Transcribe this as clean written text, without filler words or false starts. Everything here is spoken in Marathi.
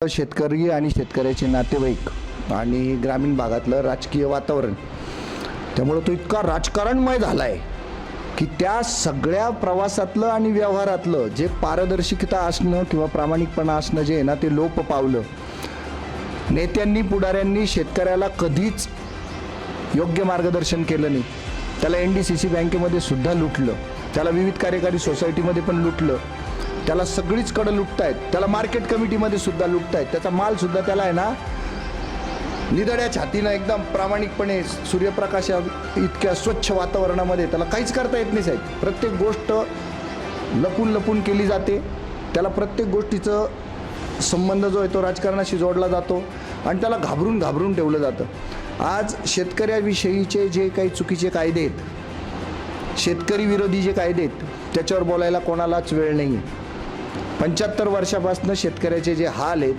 शेतकरी आणि शेतकऱ्याचे नातेवाईक आणि ग्रामीण भागातलं राजकीय वातावरण, त्यामुळे तो इतका राजकारणमय झाला आहे की त्या सगळ्या प्रवासातलं आणि व्यवहारातलं जे पारदर्शकता असणं किंवा प्रामाणिकपणा असणं जे आहे ना, ते लोप पावलं. नेत्यांनी पुढाऱ्यांनी शेतकऱ्याला कधीच योग्य मार्गदर्शन केलं नाही. त्याला NDCC बँकेमध्ये सुद्धा लुटलं, त्याला विविध कार्यकारी सोसायटीमध्ये पण लुटलं, त्याला सगळीचकडे लुटतायत, त्याला मार्केट कमिटीमध्ये सुद्धा लुटतायत. त्याचा माल सुद्धा त्याला आहे ना निधड्या छातीनं एकदम प्रामाणिकपणे सूर्यप्रकाशा इतक्या स्वच्छ वातावरणामध्ये त्याला काहीच करता येत नाही साहेब. प्रत्येक गोष्ट लपून लपून केली जाते. त्याला प्रत्येक गोष्टीचं संबंध जो आहे तो राजकारणाशी जोडला जातो आणि त्याला घाबरून घाबरून ठेवलं जातं. आज शेतकऱ्याविषयीचे जे काही चुकीचे कायदे आहेत, शेतकरी विरोधी जे कायदे आहेत, त्याच्यावर बोलायला कोणालाच वेळ नाही. 75 वर्षापासून शेतकऱ्याचे जे हाल आहेत